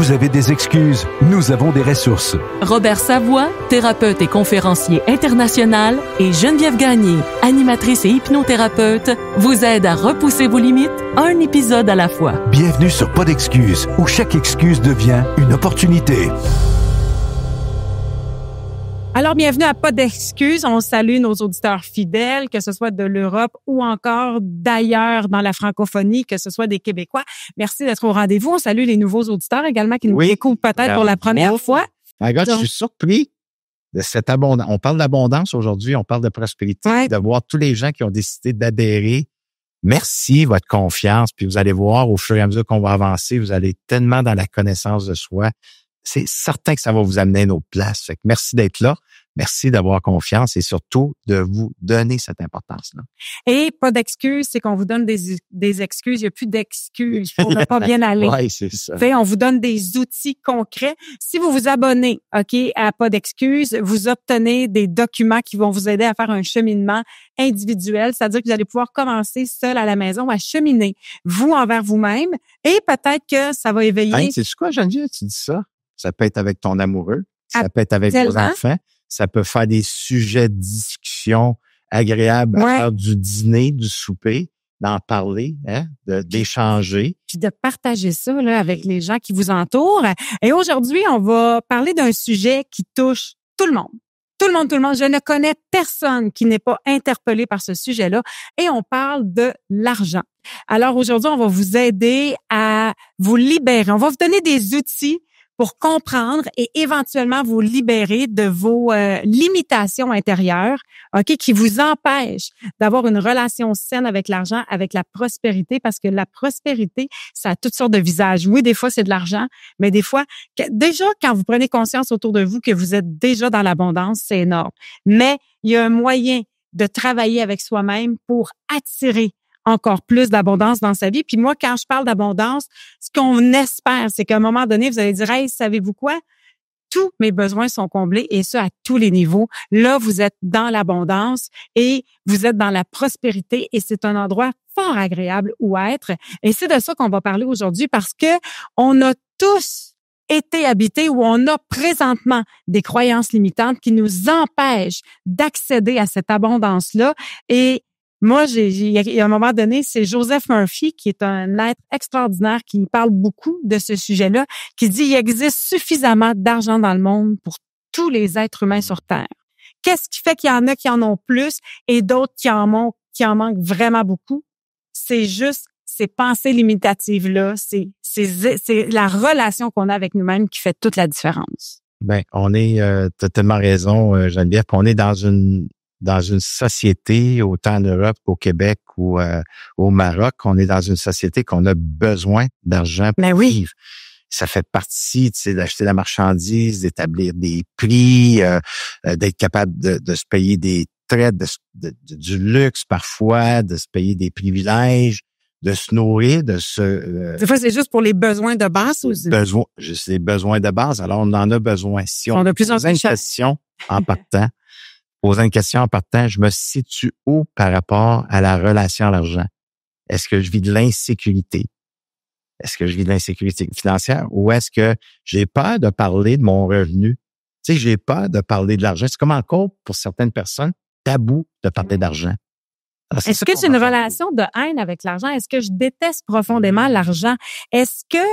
Vous avez des excuses, nous avons des ressources. Robert Savoie, thérapeute et conférencier international, et Geneviève Gagné, animatrice et hypnothérapeute, vous aident à repousser vos limites, un épisode à la fois. Bienvenue sur Pas d'excuses, où chaque excuse devient une opportunité. Alors, bienvenue à Pas d'excuses. On salue nos auditeurs fidèles, que ce soit de l'Europe ou encore d'ailleurs dans la francophonie, que ce soit des Québécois. Merci d'être au rendez-vous. On salue les nouveaux auditeurs également qui nous découvrent peut-être pour la première fois. Regarde, je suis surpris de cette abondance. On parle d'abondance aujourd'hui, on parle de prospérité, de voir tous les gens qui ont décidé d'adhérer. Merci, votre confiance. Puis vous allez voir, au fur et à mesure qu'on va avancer, vous allez tellement dans la connaissance de soi. C'est certain que ça va vous amener à une autre place. Fait que merci d'être là. Merci d'avoir confiance et surtout de vous donner cette importance-là. Et pas d'excuses, c'est qu'on vous donne des excuses. Il n'y a plus d'excuses pour ne pas bien aller. Oui, c'est ça. On vous donne des outils concrets. Si vous vous abonnez, à Pas d'excuses, vous obtenez des documents qui vont vous aider à faire un cheminement individuel. C'est-à-dire que vous allez pouvoir commencer seul à la maison à cheminer, vous envers vous-même. Et peut-être que ça va éveiller... Hey, c'est quoi, Geneviève, tu dis ça? Ça peut être avec ton amoureux, ça peut être avec vos enfants, ça peut faire des sujets de discussion agréables à faire du dîner, du souper, d'en parler, d'échanger. Puis de partager ça là, avec les gens qui vous entourent. Et aujourd'hui, on va parler d'un sujet qui touche tout le monde. Tout le monde. Je ne connais personne qui n'est pas interpellé par ce sujet-là. Et on parle de l'argent. Alors aujourd'hui, on va vous aider à vous libérer. On va vous donner des outils pour comprendre et éventuellement vous libérer de vos limitations intérieures, qui vous empêchent d'avoir une relation saine avec l'argent, avec la prospérité, parce que la prospérité, ça a toutes sortes de visages. Oui, des fois, c'est de l'argent, mais des fois, déjà, quand vous prenez conscience autour de vous que vous êtes déjà dans l'abondance, c'est énorme. Mais il y a un moyen de travailler avec soi-même pour attirer encore plus d'abondance dans sa vie. Puis moi, quand je parle d'abondance, ce qu'on espère, c'est qu'à un moment donné, vous allez dire, hey, savez-vous quoi? Tous mes besoins sont comblés et ça à tous les niveaux. Là, vous êtes dans l'abondance et vous êtes dans la prospérité et c'est un endroit fort agréable où être. Et c'est de ça qu'on va parler aujourd'hui parce que on a tous été habités ou on a présentement des croyances limitantes qui nous empêchent d'accéder à cette abondance-là. Et moi, il y a un moment donné, c'est Joseph Murphy, qui est un être extraordinaire, qui parle beaucoup de ce sujet-là, qui dit « Il existe suffisamment d'argent dans le monde pour tous les êtres humains sur Terre. Qu'est-ce qui fait qu'il y en a qui en ont plus et d'autres qui en manquent vraiment beaucoup? C'est juste ces pensées limitatives-là, c'est la relation qu'on a avec nous-mêmes qui fait toute la différence. » Ben, t'as tellement raison, Geneviève, on est dans une société, autant en Europe qu'au Québec ou au Maroc, on est dans une société qu'on a besoin d'argent pour vivre. Ça fait partie, tu sais, d'acheter la marchandise, d'établir des prix, d'être capable de se payer des traits, du luxe parfois, de se payer des privilèges, de se nourrir, de se... Des fois, c'est juste pour les besoins de base aussi. C'est les besoins de base, alors on en a besoin. Si on pose une question en partant, je me situe où par rapport à la relation à l'argent? Est-ce que je vis de l'insécurité? Est-ce que je vis de l'insécurité financière ou est-ce que j'ai peur de parler de mon revenu? Tu sais, j'ai peur de parler de l'argent. C'est comme encore, pour certaines personnes, tabou de parler d'argent. Alors, est-ce que c'est une relation de haine avec l'argent? Est-ce que je déteste profondément l'argent? Est-ce que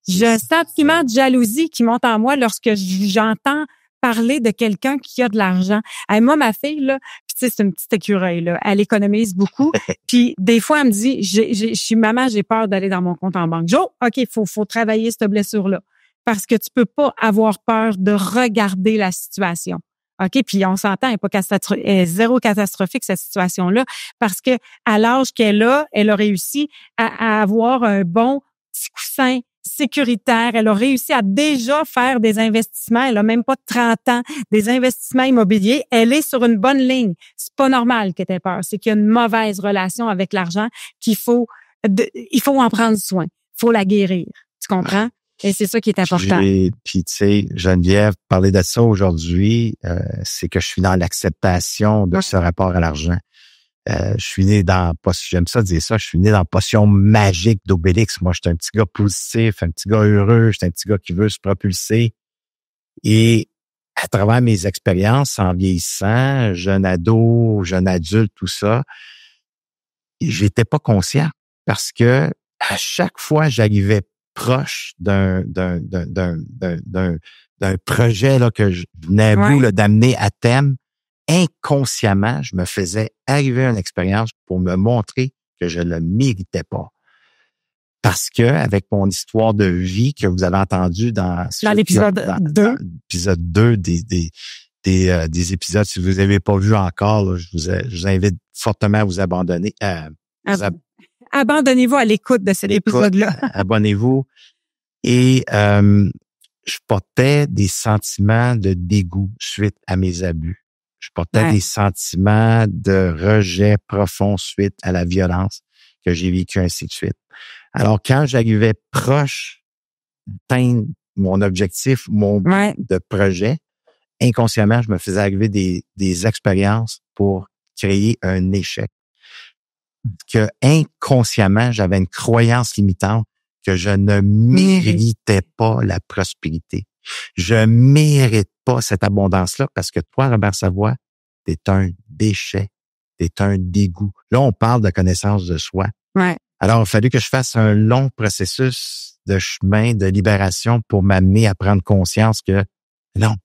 j'ai un sentiment de jalousie qui monte en moi lorsque j'entends parler de quelqu'un qui a de l'argent? Hey, moi, ma fille, là, tu sais, c'est une petite écureuil, là. Elle économise beaucoup. Puis, des fois, elle me dit, je suis maman, j'ai peur d'aller dans mon compte en banque. Jo, OK, faut travailler cette blessure-là. Parce que tu peux pas avoir peur de regarder la situation. OK, puis on s'entend, elle est zéro catastrophique, cette situation-là. Parce que, à l'âge qu'elle a réussi à avoir un bon petit coussin sécuritaire. Elle a réussi à déjà faire des investissements. Elle a même pas 30 ans, des investissements immobiliers. Elle est sur une bonne ligne. C'est pas normal qu'elle ait peur. C'est qu'il y a une mauvaise relation avec l'argent il faut en prendre soin. Il faut la guérir. Tu comprends? Et c'est ça qui est important. Puis, tu sais, Geneviève, parler de ça aujourd'hui, c'est que je suis dans l'acceptation de ce rapport à l'argent. Je suis né j'aime ça dire ça, je suis né dans la potion magique d'Obélix. Moi, j'étais un petit gars positif, un petit gars heureux, j'étais un petit gars qui veut se propulser. Et à travers mes expériences en vieillissant, jeune ado, jeune adulte, tout ça, j'étais pas conscient parce que à chaque fois j'arrivais proche d'un projet là que je venais à bout là, d'amener à terme, inconsciemment, je me faisais arriver une expérience pour me montrer que je ne le méritais pas. Parce que, avec mon histoire de vie que vous avez entendue dans l'épisode 2, l'épisode 2 des épisodes, si vous ne avez pas vu encore, là, je vous invite fortement à vous abandonner. Abandonnez-vous à l'écoute de cet épisode-là. Abonnez-vous. Et je portais des sentiments de dégoût suite à mes abus. Je portais des sentiments de rejet profond suite à la violence que j'ai vécue, ainsi de suite. Alors, quand j'arrivais proche d'atteindre mon objectif, de projet, inconsciemment, je me faisais arriver des expériences pour créer un échec. Que inconsciemment, j'avais une croyance limitante que je ne méritais pas la prospérité. Je mérite pas cette abondance-là parce que toi, Robert Savoie, t'es un déchet, t'es un dégoût. Là, on parle de connaissance de soi. Ouais. Alors, il a fallu que je fasse un long processus de chemin, de libération pour m'amener à prendre conscience que non,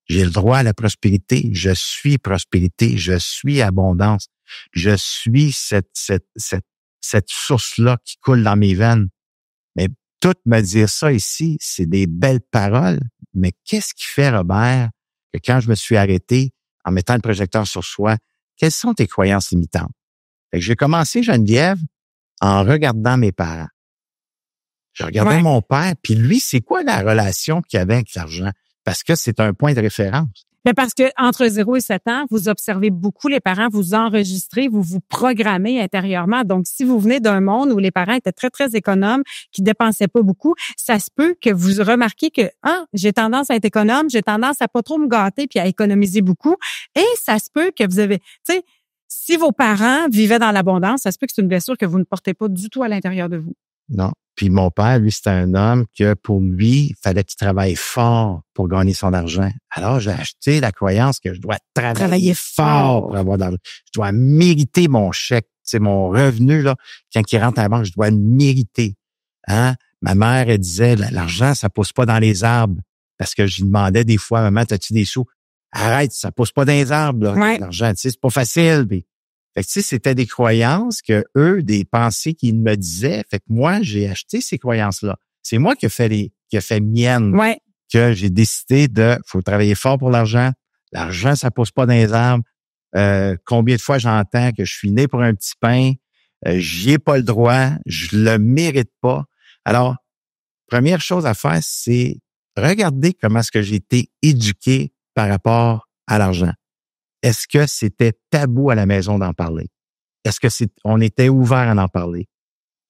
j'ai le droit à la prospérité, je suis prospérité, je suis abondance, je suis cette source-là qui coule dans mes veines. Mais tout me dire ça ici, c'est des belles paroles, mais qu'est-ce qui fait, Robert, que quand je me suis arrêté en mettant le projecteur sur soi, quelles sont tes croyances limitantes? Fait que j'ai commencé, Geneviève, en regardant mes parents. Je regardais mon père, puis lui, c'est quoi la relation qu'il avait avec l'argent? Parce que c'est un point de référence. Mais parce que entre 0 et 7 ans, vous observez beaucoup les parents, vous enregistrez, vous vous programmez intérieurement. Donc, si vous venez d'un monde où les parents étaient très, très économes, qui dépensaient pas beaucoup, ça se peut que vous remarquiez que, j'ai tendance à être économe, j'ai tendance à pas trop me gâter puis à économiser beaucoup. Et ça se peut que vous avez, tu sais, si vos parents vivaient dans l'abondance, ça se peut que c'est une blessure que vous ne portez pas du tout à l'intérieur de vous. Non. Puis mon père, lui, c'était un homme que pour lui, il fallait qu'il travaille fort pour gagner son argent. Alors, j'ai acheté la croyance que je dois travailler fort pour avoir de l'argent. Je dois mériter mon chèque. C'est mon revenu, là. Quand il rentre à la banque, je dois le mériter. Hein? Ma mère, elle disait, l'argent, ça pousse pas dans les arbres. Parce que je lui demandais des fois, maman, t'as-tu des sous? Arrête, ça pousse pas dans les arbres, là. L'argent, tu sais, c'est pas facile. Puis, fait que, tu sais, c'était des croyances que eux, des pensées qu'ils me disaient. Fait que moi, j'ai acheté ces croyances-là. C'est moi qui ai fait mienne. Ouais. Que j'ai décidé faut travailler fort pour l'argent. L'argent, ça pousse pas dans les arbres. Combien de fois j'entends que je suis né pour un petit pain, j'y ai pas le droit, je le mérite pas. Alors, première chose à faire, c'est regarder comment est-ce que j'ai été éduqué par rapport à l'argent. Est-ce que c'était tabou à la maison d'en parler? Est-ce que on était ouvert à en parler?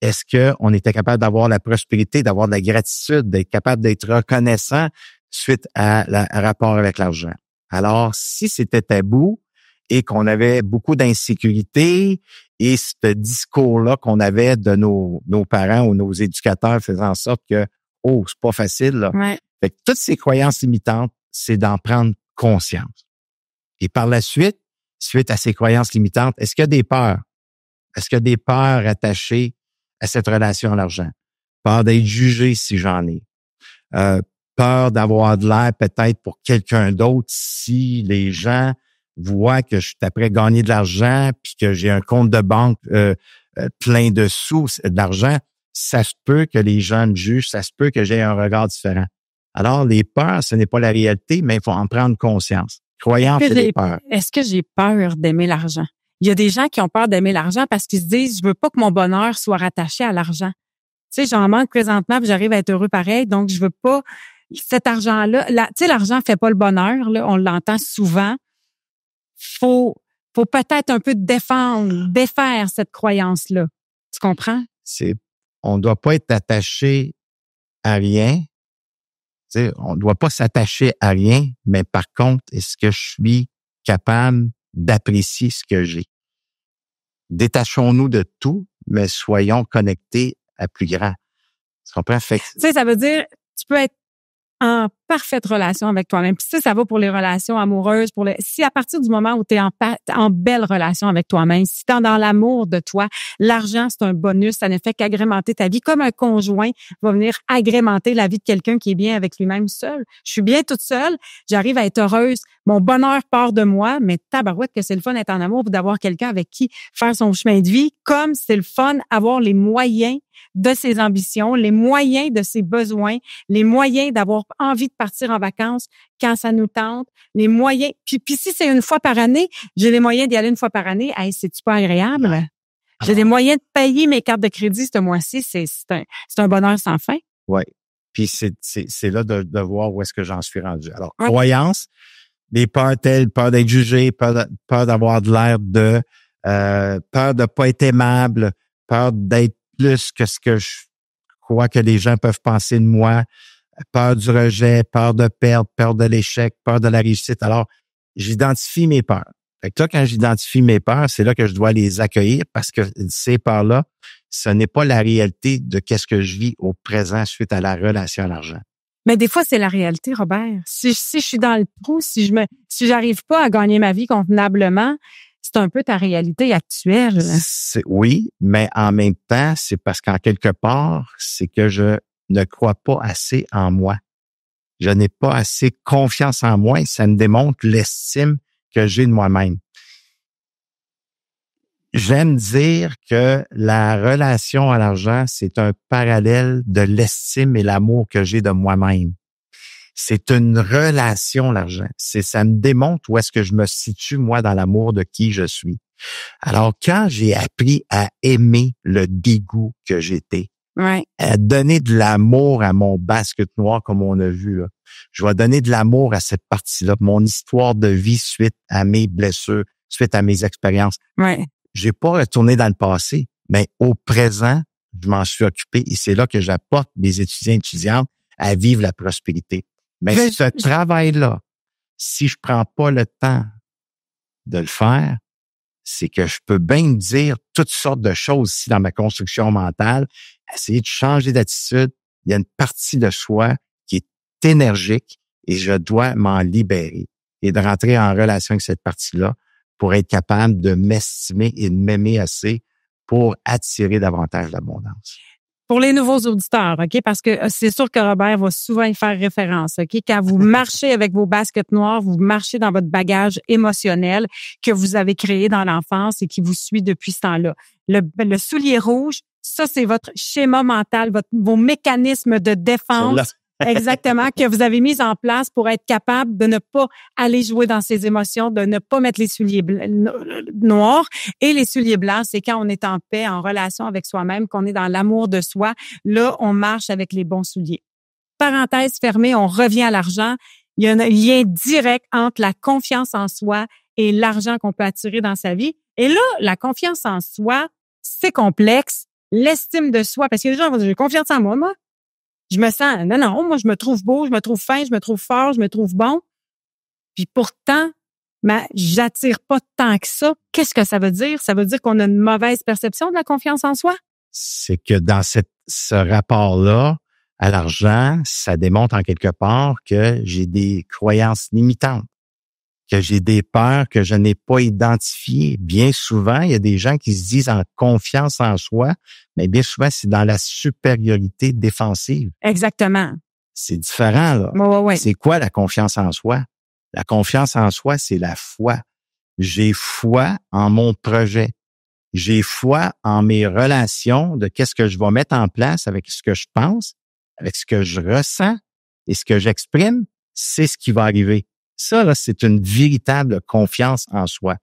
Est-ce qu'on était capable d'avoir la prospérité, d'avoir de la gratitude, d'être capable d'être reconnaissant suite à rapport avec l'argent? Alors, si c'était tabou et qu'on avait beaucoup d'insécurité et ce discours-là qu'on avait de nos parents ou nos éducateurs faisant en sorte que, c'est pas facile, là. Ouais. Fait que toutes ces croyances limitantes, c'est d'en prendre conscience. Et par la suite à ces croyances limitantes, est-ce qu'il y a des peurs? Est-ce qu'il y a des peurs attachées à cette relation à l'argent? Peur d'être jugé si j'en ai. Peur d'avoir de l'air peut-être pour quelqu'un d'autre si les gens voient que je suis après gagner de l'argent puis que j'ai un compte de banque plein de sous, de l'argent, ça se peut que les gens me jugent, ça se peut que j'ai un regard différent. Alors, les peurs, ce n'est pas la réalité, mais il faut en prendre conscience. Croyance et des peurs. Est-ce que j'ai peur d'aimer l'argent? Il y a des gens qui ont peur d'aimer l'argent parce qu'ils se disent, je veux pas que mon bonheur soit rattaché à l'argent. Tu sais, j'en manque présentement, puis j'arrive à être heureux pareil, donc je veux pas cet argent-là. Tu sais, l'argent fait pas le bonheur, là, on l'entend souvent. Faut peut-être un peu défaire cette croyance-là. Tu comprends? On doit pas être attaché à rien. Tu sais, on doit pas s'attacher à rien, mais par contre, est-ce que je suis capable d'apprécier ce que j'ai? Détachons-nous de tout, mais soyons connectés à plus grand. Tu comprends? Fait que, Tu sais, ça veut dire, tu peux être en parfaite relation avec toi-même. Puis ça va pour les relations amoureuses, si à partir du moment où tu es en belle relation avec toi-même, si tu es dans l'amour de toi, l'argent, c'est un bonus, ça ne fait qu'agrémenter ta vie, comme un conjoint va venir agrémenter la vie de quelqu'un qui est bien avec lui-même seul. Je suis bien toute seule, j'arrive à être heureuse, mon bonheur part de moi, mais tabarouette que c'est le fun d'être en amour, d'avoir quelqu'un avec qui faire son chemin de vie, comme c'est le fun avoir les moyens de ses ambitions, les moyens de ses besoins, les moyens d'avoir envie de partir en vacances quand ça nous tente, les moyens. Puis si c'est une fois par année, j'ai les moyens d'y aller une fois par année. Hey, c'est-tu pas agréable? J'ai les moyens de payer mes cartes de crédit ce mois-ci. C'est un bonheur sans fin. Oui. Puis c'est là de voir où est-ce que j'en suis rendu. Alors, croyance, des peurs telles, peur d'être jugé, peur d'avoir de l'air de, peur de pas être aimable, peur d'être plus que ce que je crois que les gens peuvent penser de moi, peur du rejet, peur de perdre, peur de l'échec, peur de la réussite. Alors, j'identifie mes peurs. Fait que là, quand j'identifie mes peurs, c'est là que je dois les accueillir parce que ces peurs-là, ce n'est pas la réalité de qu'est-ce que je vis au présent suite à la relation à l'argent. Mais des fois, c'est la réalité, Robert. Si je suis dans le trou, si j'arrive pas à gagner ma vie convenablement, c'est un peu ta réalité actuelle. Oui, mais en même temps, c'est parce qu'en quelque part, c'est que je ne crois pas assez en moi. Je n'ai pas assez confiance en moi et ça me démontre l'estime que j'ai de moi-même. J'aime dire que la relation à l'argent, c'est un parallèle de l'estime et l'amour que j'ai de moi-même. C'est une relation, l'argent. Ça me démontre où est-ce que je me situe, moi, dans l'amour de qui je suis. Alors, quand j'ai appris à aimer le dégoût que j'étais, à donner de l'amour à mon basket noir, comme on a vu, là, je vais donner de l'amour à cette partie-là, mon histoire de vie suite à mes blessures, suite à mes expériences. J'ai pas retourné dans le passé, mais au présent, je m'en suis occupé et c'est là que j'apporte des étudiants et étudiantes à vivre la prospérité. Mais ce travail-là, si je prends pas le temps de le faire, c'est que je peux bien dire toutes sortes de choses ici dans ma construction mentale, essayer de changer d'attitude. Il y a une partie de soi qui est énergique et je dois m'en libérer et de rentrer en relation avec cette partie-là pour être capable de m'estimer et de m'aimer assez pour attirer davantage l'abondance. Pour les nouveaux auditeurs, OK? Parce que c'est sûr que Robert va souvent y faire référence, OK? Quand vous marchez avec vos baskets noires, vous marchez dans votre bagage émotionnel que vous avez créé dans l'enfance et qui vous suit depuis ce temps-là. Le soulier rouge, ça, c'est votre schéma mental, vos mécanismes de défense. Exactement, que vous avez mis en place pour être capable de ne pas aller jouer dans ses émotions, de ne pas mettre les souliers noirs. Et les souliers blancs, c'est quand on est en paix, en relation avec soi-même, qu'on est dans l'amour de soi. Là, on marche avec les bons souliers. Parenthèse fermée, on revient à l'argent. Il y a un lien direct entre la confiance en soi et l'argent qu'on peut attirer dans sa vie. Et là, la confiance en soi, c'est complexe. L'estime de soi, parce que les gens vont dire, j'ai confiance en moi. Je me sens, non, moi, je me trouve beau, je me trouve fin, je me trouve fort, je me trouve bon. Puis pourtant, j'attire pas tant que ça. Qu'est-ce que ça veut dire? Ça veut dire qu'on a une mauvaise perception de la confiance en soi? C'est que dans ce rapport-là à l'argent, ça démontre en quelque part que j'ai des croyances limitantes, que j'ai des peurs que je n'ai pas identifiées. Bien souvent, il y a des gens qui se disent en confiance en soi, mais bien souvent, c'est dans la supériorité défensive. Exactement. C'est différent, là. Ouais. C'est quoi la confiance en soi? La confiance en soi, c'est la foi. J'ai foi en mon projet. J'ai foi en mes relations de qu'est-ce que je vais mettre en place avec ce que je pense, avec ce que je ressens et ce que j'exprime, c'est ce qui va arriver. Ça, là, c'est une véritable confiance en soi.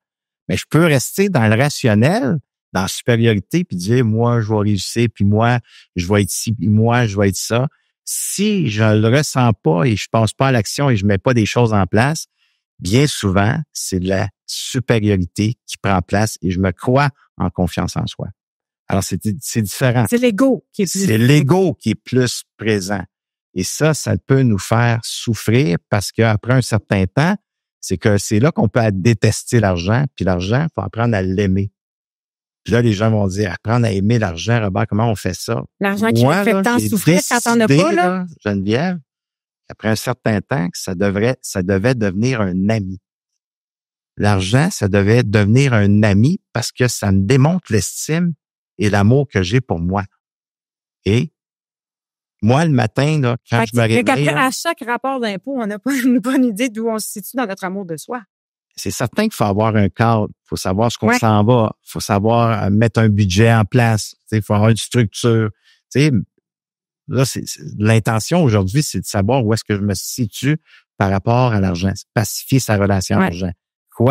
Mais je peux rester dans le rationnel, dans la supériorité, puis dire, moi, je vais réussir, puis moi, je vais être ci, puis moi, je vais être ça. Si je le ressens pas et je passe pas à l'action et je mets pas des choses en place, bien souvent, c'est de la supériorité qui prend place et je me crois en confiance en soi. Alors, c'est différent. C'est l'ego qui est plus... C'est l'ego qui est plus présent. Et ça peut nous faire souffrir parce qu'après un certain temps, c'est là qu'on peut détester l'argent. Puis l'argent, il faut apprendre à l'aimer. Puis là, les gens vont dire, apprendre à aimer l'argent, Robert, comment on fait ça? L'argent qui Moi, fait là, tant j'ai souffrir quand t'en as pas, là. Geneviève, après un certain temps, que ça devait devenir un ami. L'argent, ça devait devenir un ami parce que ça me démontre l'estime et l'amour que j'ai pour moi. Et moi, le matin, là, quand je me réveille... À chaque rapport d'impôt, on n'a pas une bonne idée d'où on se situe dans notre amour de soi. C'est certain qu'il faut avoir un cadre, il faut savoir ce qu'on s'en va, il faut savoir mettre un budget en place, il faut avoir une structure. Là, l'intention aujourd'hui, c'est de savoir où est-ce que je me situe par rapport à l'argent, pacifier sa relation à l'argent.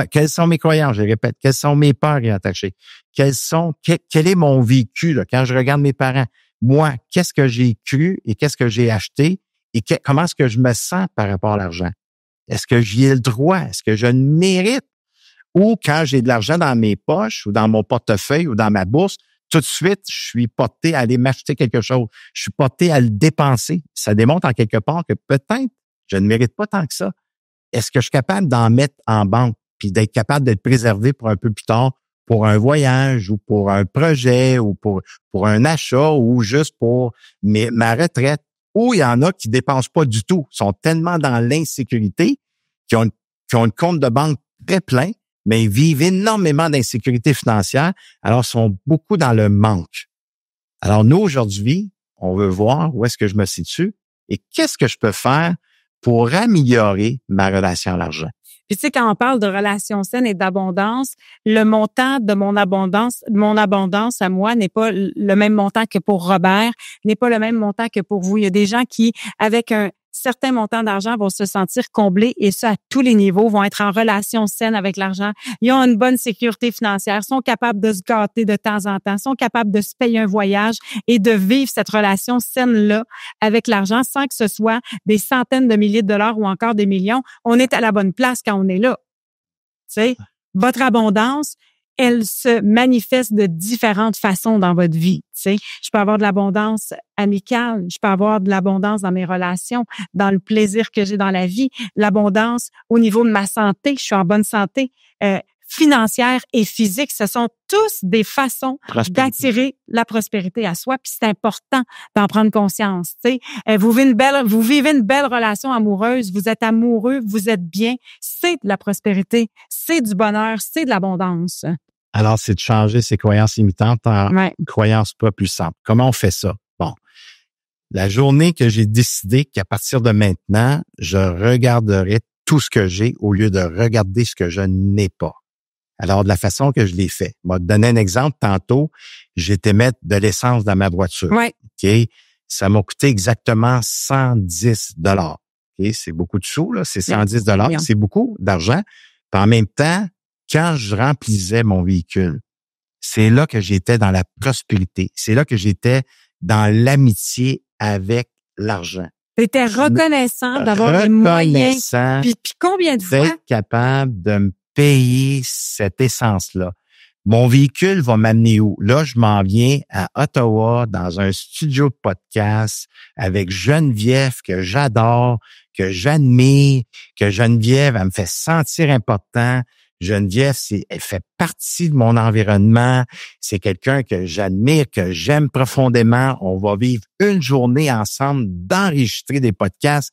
Quelles sont mes croyances, je répète, quelles sont mes peurs qui sont attachées, quel est mon vécu là, quand je regarde mes parents. Moi, qu'est-ce que j'ai cru et qu'est-ce que j'ai acheté et comment est-ce que je me sens par rapport à l'argent? Est-ce que j'y ai le droit? Est-ce que je le mérite? Ou quand j'ai de l'argent dans mes poches ou dans mon portefeuille ou dans ma bourse, tout de suite, je suis porté à aller m'acheter quelque chose. Je suis porté à le dépenser. Ça démontre en quelque part que peut-être je ne mérite pas tant que ça. Est-ce que je suis capable d'en mettre en banque puis d'être capable d'être préservé pour un peu plus tard, pour un voyage ou pour un projet ou pour un achat ou juste pour ma retraite? Ou il y en a qui dépensent pas du tout, sont tellement dans l'insécurité, qui ont un compte de banque très plein, mais ils vivent énormément d'insécurité financière, alors sont beaucoup dans le manque. Alors nous, aujourd'hui, on veut voir où est-ce que je me situe et qu'est-ce que je peux faire pour améliorer ma relation à l'argent. Puis tu sais, quand on parle de relations saines et d'abondance, le montant de mon abondance à moi n'est pas le même montant que pour Robert, n'est pas le même montant que pour vous. Il y a des gens qui, avec un certain montant d'argent, vont se sentir comblés et ça à tous les niveaux, vont être en relation saine avec l'argent. Ils ont une bonne sécurité financière, sont capables de se gâter de temps en temps, sont capables de se payer un voyage et de vivre cette relation saine-là avec l'argent sans que ce soit des centaines de milliers de dollars ou encore des millions. On est à la bonne place quand on est là. Tu sais, votre abondance, elle se manifeste de différentes façons dans votre vie. Tu sais, je peux avoir de l'abondance amicale, je peux avoir de l'abondance dans mes relations, dans le plaisir que j'ai dans la vie, l'abondance au niveau de ma santé, je suis en bonne santé financière et physique. Ce sont tous des façons d'attirer la prospérité à soi, puis c'est important d'en prendre conscience. Tu sais, vous vivez une belle relation amoureuse, vous êtes amoureux, vous êtes bien, c'est de la prospérité, c'est du bonheur, c'est de l'abondance. Alors, c'est de changer ses croyances limitantes en croyances pas puissantes. Comment on fait ça? Bon, la journée que j'ai décidé qu'à partir de maintenant, je regarderai tout ce que j'ai au lieu de regarder ce que je n'ai pas. Alors, de la façon que je l'ai fait. Je vais te donner un exemple. Tantôt, j'étais mettre de l'essence dans ma voiture. OK? Ça m'a coûté exactement 110 $. OK? C'est beaucoup de sous, là. C'est 110 $. C'est beaucoup d'argent. Puis en même temps, quand je remplissais mon véhicule, c'est là que j'étais dans la prospérité. C'est là que j'étais dans l'amitié avec l'argent. Tu étais reconnaissant d'avoir les moyens. Puis combien de fois? D'être capable de me payer cette essence-là. Mon véhicule va m'amener où? Là, je m'en viens à Ottawa dans un studio de podcast avec Geneviève que j'adore, que j'admire, que Geneviève, elle me fait sentir important. Geneviève, elle fait partie de mon environnement. C'est quelqu'un que j'admire, que j'aime profondément. On va vivre une journée ensemble d'enregistrer des podcasts.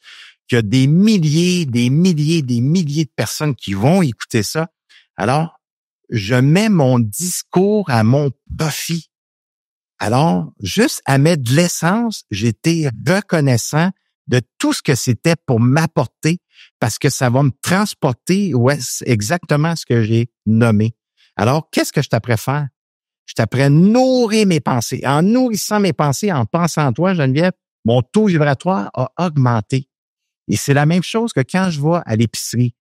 Il y a des milliers de personnes qui vont écouter ça. Alors, je mets mon discours à mon profit. Alors, juste à mettre de l'essence, j'étais reconnaissant de tout ce que c'était pour m'apporter parce que ça va me transporter exactement ce que j'ai nommé. Alors, qu'est-ce que je t'apprends à faire? Je t'apprends à nourrir mes pensées. En nourrissant mes pensées, en pensant à toi, Geneviève, mon taux vibratoire a augmenté. Et c'est la même chose que quand je vais à l'épicerie.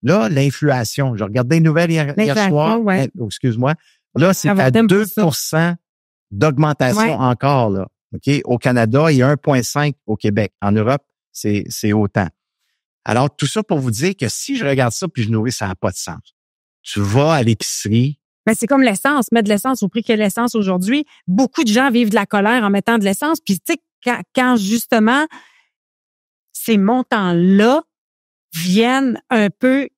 Là, l'inflation, je regardais les nouvelles hier soir. Ouais. Excuse-moi. Là, c'est à 2% d'augmentation encore, là. OK? Au Canada et 1,5 au Québec. En Europe, c'est autant. Alors, tout ça pour vous dire que si je regarde ça puis je nourris, ça n'a pas de sens. Tu vas à l'épicerie. Mais c'est comme l'essence. Mettre de l'essence au prix que l'essence aujourd'hui. Beaucoup de gens vivent de la colère en mettant de l'essence. Puis, tu sais, quand justement, ces montants-là viennent un peu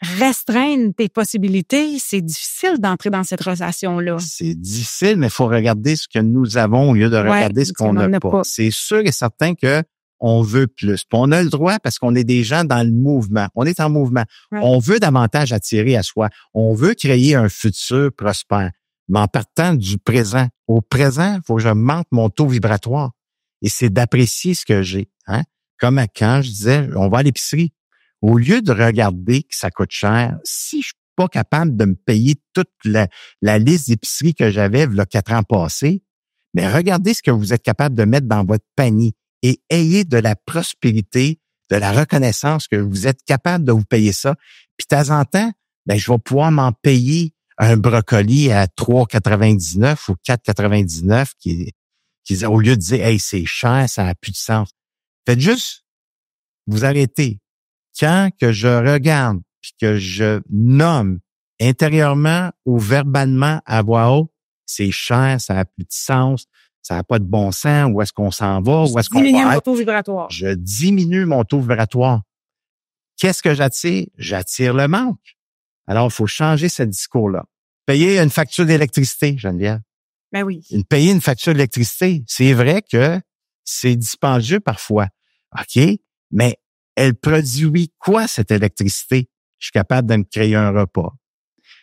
restreindre tes possibilités, c'est difficile d'entrer dans cette relation-là. C'est difficile, mais il faut regarder ce que nous avons au lieu de regarder ce qu'on n'a pas. C'est sûr et certain que on veut plus. Puis on a le droit parce qu'on est des gens dans le mouvement. On est en mouvement. Ouais. On veut davantage attirer à soi. On veut créer un futur prospère. Mais en partant du présent, au présent, il faut que je monte mon taux vibratoire. Et c'est d'apprécier ce que j'ai. Hein? Comme quand je disais, on va à l'épicerie. Au lieu de regarder que ça coûte cher, si je suis pas capable de me payer toute la liste d'épicerie que j'avais il y a 4 ans passés, mais regardez ce que vous êtes capable de mettre dans votre panier et ayez de la prospérité, de la reconnaissance que vous êtes capable de vous payer ça. Puis de temps en temps, je vais pouvoir m'en payer un brocoli à 3,99 ou 4,99 qui au lieu de dire « Hey, c'est cher, ça n'a plus de sens ». Faites juste vous arrêter. Quand que je regarde puis que je nomme intérieurement ou verbalement à voix haute, c'est cher, ça n'a plus de sens, ça n'a pas de bon sens, où est-ce qu'on s'en va, où est-ce qu'on va être. Je diminue mon taux vibratoire. Je diminue mon taux vibratoire. Qu'est-ce que j'attire? J'attire le manque. Alors, il faut changer ce discours-là. Payer une facture d'électricité, Geneviève. Ben oui. Payer une facture d'électricité, c'est vrai que c'est dispendieux parfois. OK? Mais elle produit quoi, cette électricité? Je suis capable de me créer un repas.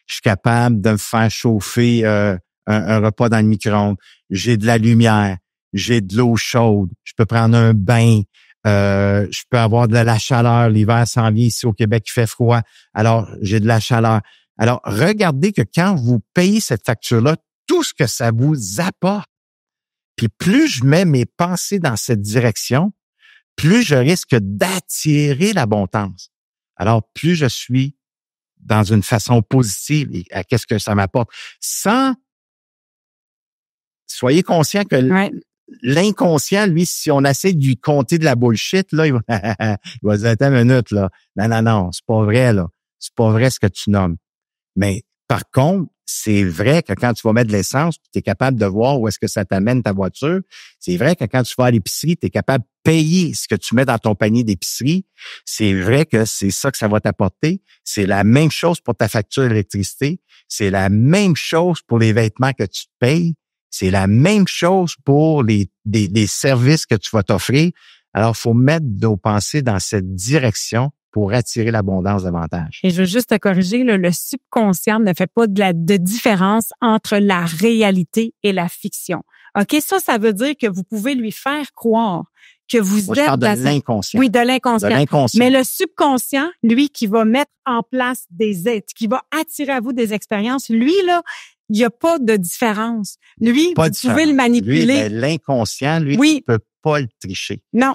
Je suis capable de me faire chauffer un repas dans le micro-ondes. J'ai de la lumière. J'ai de l'eau chaude. Je peux prendre un bain. Je peux avoir de la chaleur. L'hiver s'en vient ici au Québec, il fait froid. Alors, j'ai de la chaleur. Alors, regardez que quand vous payez cette facture-là, tout ce que ça vous apporte. Puis plus je mets mes pensées dans cette direction, plus je risque d'attirer l'abondance. Alors, plus je suis dans une façon positive à qu'est-ce que ça m'apporte. Soyez conscient que l'inconscient, lui, si on essaie de lui compter de la bullshit, là, il va dire, attends une minute, là. Non, c'est pas vrai, là. C'est pas vrai ce que tu nommes. Mais, par contre, c'est vrai que quand tu vas mettre de l'essence, tu es capable de voir où est-ce que ça t'amène ta voiture. C'est vrai que quand tu vas à l'épicerie, tu es capable de payer ce que tu mets dans ton panier d'épicerie. C'est vrai que c'est ça que ça va t'apporter. C'est la même chose pour ta facture d'électricité. C'est la même chose pour les vêtements que tu te payes. C'est la même chose pour les services que tu vas t'offrir. Alors, il faut mettre nos pensées dans cette direction pour attirer l'abondance davantage. Et je veux juste te corriger, le subconscient ne fait pas de différence entre la réalité et la fiction. OK, ça veut dire que vous pouvez lui faire croire que vous êtes... Je parle de l'inconscient. Oui, de l'inconscient. De l'inconscient. Mais le subconscient, lui, qui va mettre en place qui va attirer à vous des expériences, lui, là, il n'y a pas de différence. Lui, vous pouvez le manipuler. Lui, l'inconscient, lui, oui. Tu peux pas le tricher. Non.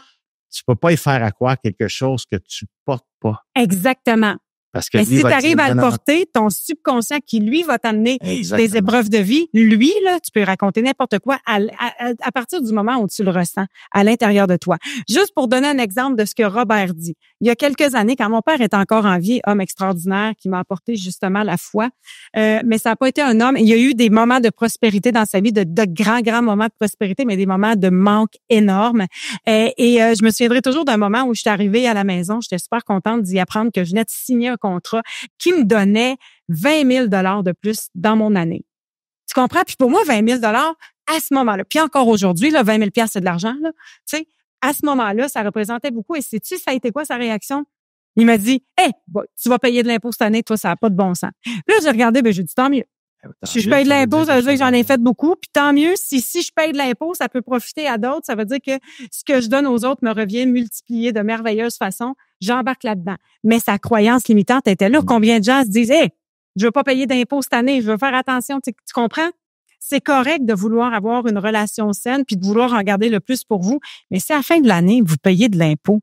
Tu peux pas y faire à croire quelque chose que tu portes pas. Exactement. Parce que mais si tu arrives à le porter, ton subconscient qui, lui, va t'amener des épreuves de vie, lui, là, tu peux raconter n'importe quoi à partir du moment où tu le ressens à l'intérieur de toi. Juste pour donner un exemple de ce que Robert dit. Il y a quelques années, quand mon père était encore en vie, homme extraordinaire qui m'a apporté justement la foi, mais ça n'a pas été un homme. Il y a eu des moments de prospérité dans sa vie, de grands moments de prospérité, mais des moments de manque énormes. Et je me souviendrai toujours d'un moment où je suis arrivée à la maison, j'étais super contente d'y apprendre que je venais de signer un contrat qui me donnait 20 000 $ de plus dans mon année. Tu comprends? Puis pour moi, 20 000 $ à ce moment-là, puis encore aujourd'hui, là, 20 000 $, c'est de l'argent, là. Tu sais, à ce moment-là, ça représentait beaucoup. Et sais-tu, ça a été quoi sa réaction? Il m'a dit, « Hey, tu vas payer de l'impôt cette année, toi, ça n'a pas de bon sens. » Là, j'ai regardé, j'ai dit, tant mieux. Si je paye de l'impôt, ça veut dire que j'en ai fait beaucoup. Puis tant mieux, si je paye de l'impôt, ça peut profiter à d'autres. Ça veut dire que ce que je donne aux autres me revient multiplié de merveilleuse façon. J'embarque là-dedans. Mais sa croyance limitante était là. Combien de gens se disent, « Hey, je veux pas payer d'impôt cette année, je veux faire attention. » Tu comprends? C'est correct de vouloir avoir une relation saine puis de vouloir en garder le plus pour vous. Mais si à la fin de l'année, vous payez de l'impôt,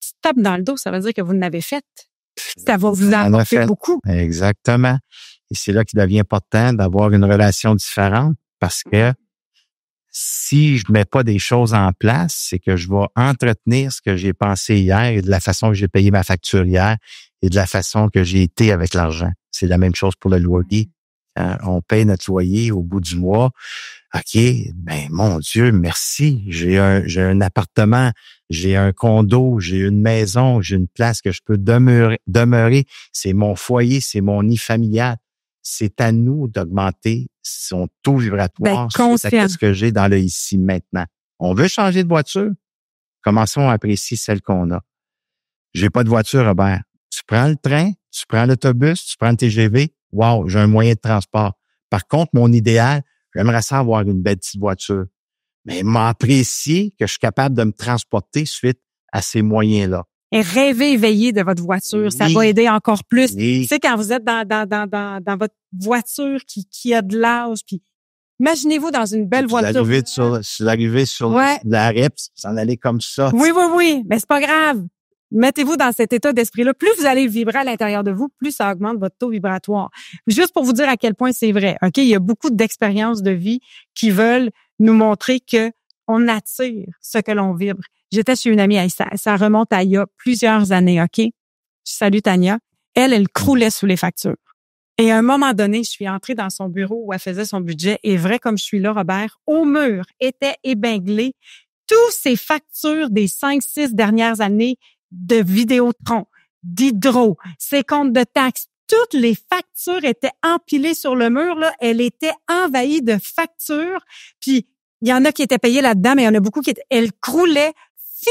tu te tapes dans le dos, ça veut dire que vous n'avez fait. Ça va vous apporter beaucoup. Exactement. Et c'est là qu'il devient important d'avoir une relation différente parce que si je mets pas des choses en place, c'est que je vais entretenir ce que j'ai pensé hier et de la façon que j'ai payé ma facture hier et de la façon que j'ai été avec l'argent. C'est la même chose pour le loyer. On paye notre loyer au bout du mois. OK, ben mon Dieu, merci. J'ai un appartement, j'ai un condo, j'ai une maison, j'ai une place que je peux demeurer. C'est mon foyer, c'est mon nid familial. C'est à nous d'augmenter son taux vibratoire c'est ce que j'ai dans le ici maintenant. On veut changer de voiture. Commençons à apprécier celle qu'on a. J'ai pas de voiture, Robert. Tu prends le train, tu prends l'autobus, tu prends le TGV. Wow, j'ai un moyen de transport. Par contre, mon idéal, j'aimerais ça avoir une belle petite voiture. Mais m'apprécier que je suis capable de me transporter suite à ces moyens-là. Et rêvez éveillé de votre voiture, ça va aider encore plus. Oui. Tu sais, quand vous êtes dans votre voiture qui a de l'âge, puis imaginez-vous dans une belle voiture. L'arrivée sur la REPS, s'en aller comme ça. Oui, mais c'est pas grave. Mettez-vous dans cet état d'esprit-là. Plus vous allez vibrer à l'intérieur de vous, plus ça augmente votre taux vibratoire. Juste pour vous dire à quel point c'est vrai. OK, il y a beaucoup d'expériences de vie qui veulent nous montrer que on attire ce que l'on vibre. J'étais chez une amie, ça remonte à il y a plusieurs années, OK? Je salue Tania. Elle croulait sous les factures. Et à un moment donné, je suis entrée dans son bureau où elle faisait son budget et vrai comme je suis là, Robert, au mur étaient épinglés tous ces factures des 5-6 dernières années de Vidéotron, d'Hydro, ses comptes de taxes, toutes les factures étaient empilées sur le mur, là. Elle était envahie de factures. Puis, il y en a qui étaient payés là-dedans, mais il y en a beaucoup elle croulait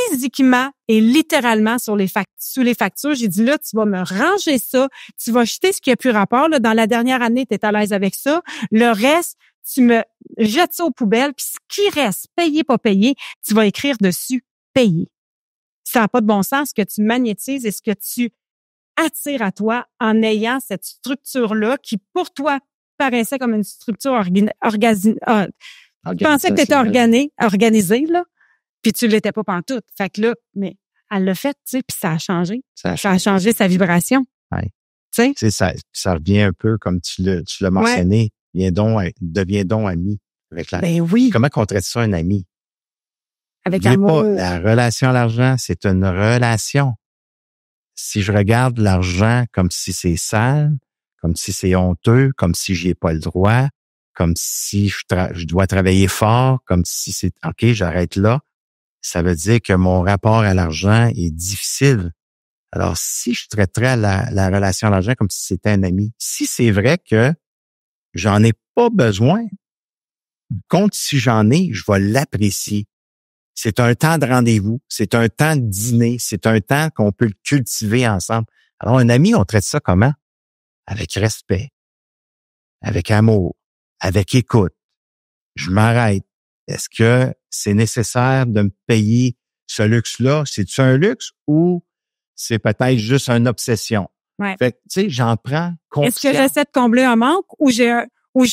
physiquement et littéralement sous les factures. J'ai dit, là, tu vas me ranger ça. Tu vas jeter ce qui a plus rapport, là. Dans la dernière année, tu es à l'aise avec ça. Le reste, tu me jettes ça aux poubelles. Puis, ce qui reste, payé, pas payé, tu vas écrire dessus, payé. Ça n'a pas de bon sens ce que tu magnétises et ce que tu attires à toi en ayant cette structure-là qui, pour toi, paraissait comme une structure organisée. Tu pensais que tu étais organisée, là, puis tu l'étais pas pantoute. Fait que là, mais elle l'a fait, tu sais, puis ça a changé. Ça a changé sa vibration. Ouais. Tu sais? Ça revient un peu comme tu l'as mentionné. Deviens donc ami avec la. Ben oui. Comment qu'on traite ça un ami? Avec amour. La relation à l'argent, c'est une relation. Si je regarde l'argent comme si c'est sale, comme si c'est honteux, comme si j'y ai pas le droit, comme si je dois travailler fort, comme si c'est OK, j'arrête là, ça veut dire que mon rapport à l'argent est difficile. Alors, si je traiterais la relation à l'argent comme si c'était un ami, si c'est vrai que j'en ai pas besoin, compte si j'en ai, je vais l'apprécier. C'est un temps de rendez-vous, c'est un temps de dîner, c'est un temps qu'on peut le cultiver ensemble. Alors, un ami, on traite ça comment? Avec respect, avec amour, avec écoute. Je m'arrête. Est-ce que c'est nécessaire de me payer ce luxe-là? C'est-tu un luxe ou c'est peut-être juste une obsession? Ouais. Fait que, tu sais, j'en prends conscience. Est-ce que j'essaie de combler un manque ou je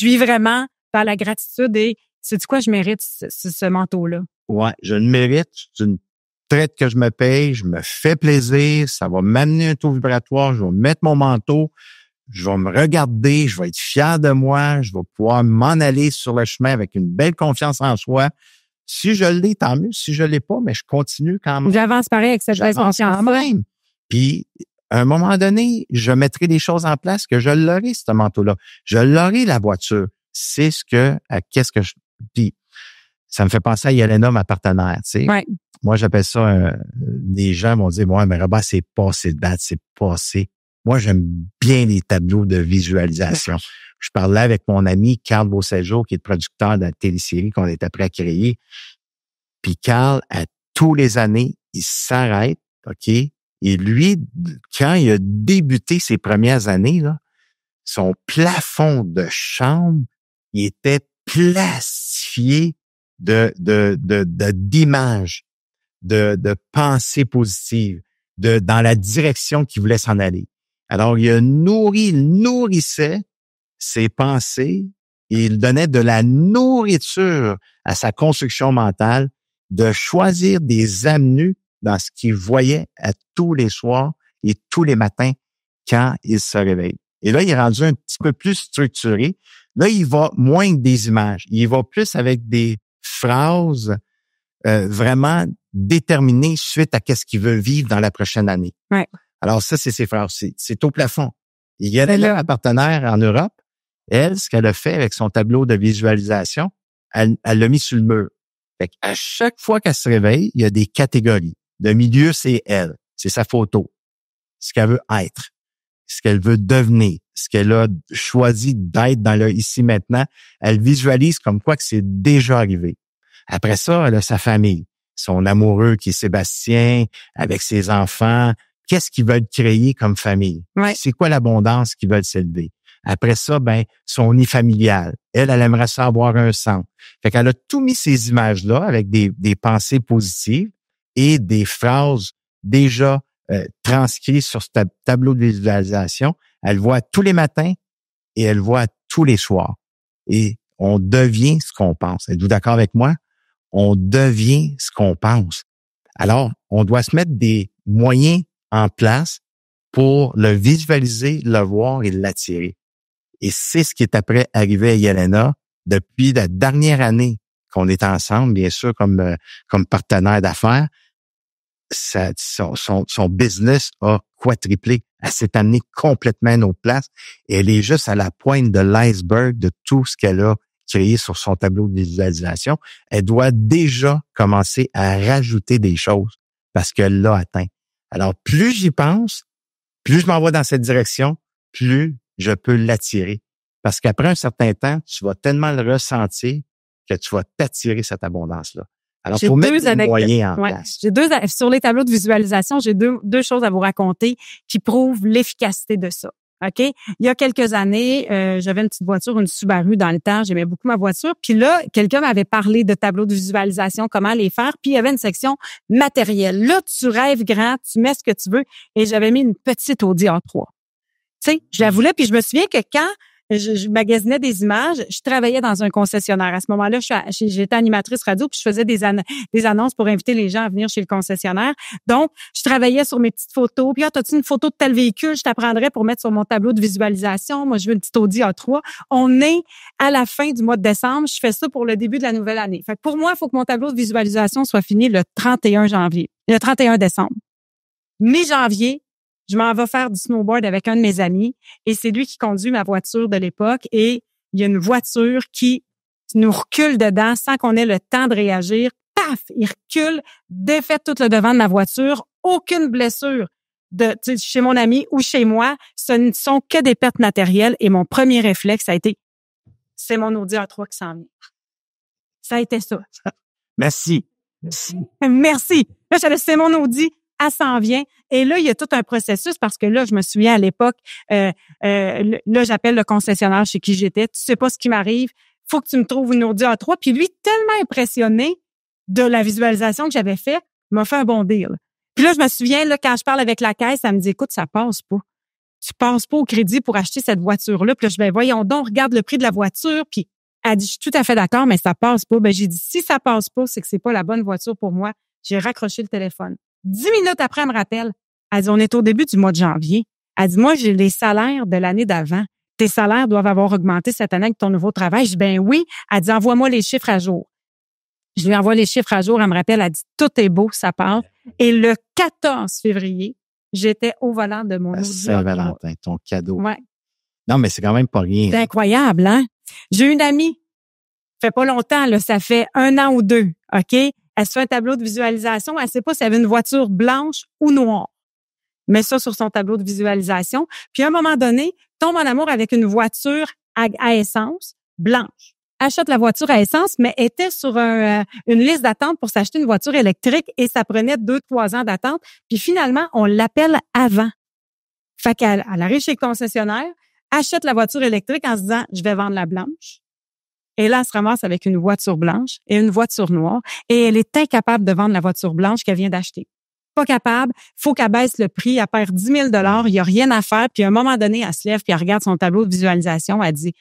vis vraiment dans la gratitude et sais-tu quoi, je mérite ce manteau-là? Ouais, je le mérite. C'est une traite que je me paye, je me fais plaisir, ça va m'amener un taux vibratoire, je vais mettre mon manteau, je vais me regarder, je vais être fier de moi, je vais pouvoir m'en aller sur le chemin avec une belle confiance en soi. Si je l'ai, tant mieux. Si je l'ai pas, mais je continue quand même. J'avance pareil avec cette belle confiance. Quand même. Puis, à un moment donné, je mettrai des choses en place que je l'aurai, ce manteau-là. Je l'aurai, la voiture. C'est qu'est-ce que je... Puis, ça me fait penser à Yelena, ma partenaire, tu sais. Ouais. Moi, j'appelle ça, des gens vont dire, ouais, mais Robert, c'est passé de date, c'est passé. Moi, j'aime bien les tableaux de visualisation. Je parlais avec mon ami Carl Beauséjour, qui est le producteur de la télésérie qu'on est après à créer. Puis Carl, à tous les années, il s'arrête, OK? Et lui, quand il a débuté ses premières années, là, son plafond de chambre, il était plastifié d'images, de pensées positives, dans la direction qu'il voulait s'en aller. Alors, il nourrissait ses pensées et il donnait de la nourriture à sa construction mentale de choisir des avenues dans ce qu'il voyait à tous les soirs et tous les matins quand il se réveille. Et là, il est rendu un petit peu plus structuré. Là, il va moins que des images. Il va plus avec des phrases vraiment déterminées suite à qu'est-ce qu'il veut vivre dans la prochaine année. Ouais. Alors ça, c'est ses phrases. C'est au plafond. Il y a là un partenaire en Europe. Elle, ce qu'elle a fait avec son tableau de visualisation, elle l'a mis sur le mur. Fait qu'à chaque fois qu'elle se réveille, il y a des catégories. Le milieu, c'est elle. C'est sa photo. Ce qu'elle veut être. Ce qu'elle veut devenir. Ce qu'elle a choisi d'être dans le ici maintenant. Elle visualise comme quoi que c'est déjà arrivé. Après ça, elle a sa famille. Son amoureux qui est Sébastien, avec ses enfants. Qu'est-ce qu'ils veulent créer comme famille? Ouais. C'est quoi l'abondance qu'ils veulent s'élever? Après ça, son nid familial. Elle aimerait ça avoir un centre. Fait qu'elle a tout mis ces images-là avec des pensées positives et des phrases déjà transcrites sur ce tableau de visualisation. Elle voit tous les matins et elle voit tous les soirs. Et on devient ce qu'on pense. Êtes-vous d'accord avec moi? On devient ce qu'on pense. Alors, on doit se mettre des moyens en place pour le visualiser, le voir et l'attirer. Et c'est ce qui est après arrivé à Yelena depuis la dernière année qu'on est ensemble, bien sûr, comme partenaire d'affaires. Son business a quadruplé. Elle s'est amenée complètement à une autre place et elle est juste à la pointe de l'iceberg de tout ce qu'elle a créé sur son tableau de visualisation. Elle doit déjà commencer à rajouter des choses parce qu'elle l'a atteint. Alors, plus j'y pense, plus je m'en vais dans cette direction, plus je peux l'attirer. Parce qu'après un certain temps, tu vas tellement le ressentir que tu vas t'attirer cette abondance-là. Alors, il faut mettre des moyens en place. Sur les tableaux de visualisation, j'ai deux choses à vous raconter qui prouvent l'efficacité de ça. OK? Il y a quelques années, j'avais une petite voiture, une Subaru dans le temps. J'aimais beaucoup ma voiture. Puis là, quelqu'un m'avait parlé de tableaux de visualisation, comment les faire. Puis il y avait une section matériel. Là, tu rêves grand, tu mets ce que tu veux. Et j'avais mis une petite Audi A3. Tu sais, je la voulais. Puis je me souviens que quand je magasinais des images, je travaillais dans un concessionnaire. À ce moment-là, j'étais animatrice radio puis je faisais des annonces pour inviter les gens à venir chez le concessionnaire. Donc, je travaillais sur mes petites photos. Puis, t'as-tu une photo de tel véhicule? Je t'apprendrais pour mettre sur mon tableau de visualisation. Moi, je veux une petite Audi A3. On est à la fin du mois de décembre. Je fais ça pour le début de la nouvelle année. Fait que pour moi, il faut que mon tableau de visualisation soit fini le 31 décembre. Mi-janvier, je m'en vais faire du snowboard avec un de mes amis et c'est lui qui conduit ma voiture de l'époque et il y a une voiture qui nous recule dedans sans qu'on ait le temps de réagir. Paf! Il recule, défait tout le devant de ma voiture, aucune blessure chez mon ami ou chez moi. Ce ne sont que des pertes matérielles et mon premier réflexe a été c'est mon Audi A3 qui s'en vient. Ça a été ça. Merci. Merci. Là, j'allais c'est mon Audi. Elle s'en vient. Et là, il y a tout un processus parce que là, je me souviens à l'époque, là, j'appelle le concessionnaire chez qui j'étais. Tu sais pas ce qui m'arrive. Faut que tu me trouves une Audi A3. Puis lui, tellement impressionné de la visualisation que j'avais faite, m'a fait un bon deal. Puis là, je me souviens, là, quand je parle avec la caisse, elle me dit, écoute, ça passe pas. Tu passes pas au crédit pour acheter cette voiture-là. Puis là, je vais, voyons donc, regarde le prix de la voiture. Puis elle dit, je suis tout à fait d'accord, mais ça passe pas. Ben, j'ai dit, si ça passe pas, c'est que c'est pas la bonne voiture pour moi. J'ai raccroché le téléphone. 10 minutes après, elle me rappelle. Elle dit, on est au début du mois de janvier. Elle dit, moi, j'ai les salaires de l'année d'avant. Tes salaires doivent avoir augmenté cette année avec ton nouveau travail. Je dis, ben oui. Elle dit, envoie-moi les chiffres à jour. Je lui envoie les chiffres à jour. Elle me rappelle, elle dit, tout est beau, ça part. Et le 14 février, j'étais au volant de mon Audi. Saint-Valentin, ton cadeau. Ouais. Non, mais c'est quand même pas rien. C'est incroyable, hein? J'ai une amie. Ça fait pas longtemps, là. Ça fait 1 an ou 2. OK? Elle se fait un tableau de visualisation. Elle sait pas si elle avait une voiture blanche ou noire. Met ça sur son tableau de visualisation. Puis à un moment donné, tombe en amour avec une voiture à essence blanche. Achète la voiture à essence, mais était sur une liste d'attente pour s'acheter une voiture électrique et ça prenait 2-3 ans d'attente. Puis finalement, on l'appelle avant. Fait qu'elle arrive chez le concessionnaire, achète la voiture électrique en se disant, je vais vendre la blanche. Et là, elle se ramasse avec une voiture blanche et une voiture noire. Et elle est incapable de vendre la voiture blanche qu'elle vient d'acheter. Pas capable. Faut qu'elle baisse le prix. Elle perd 10 000 $. Il y a rien à faire. Puis à un moment donné, elle se lève puis elle regarde son tableau de visualisation. Elle dit,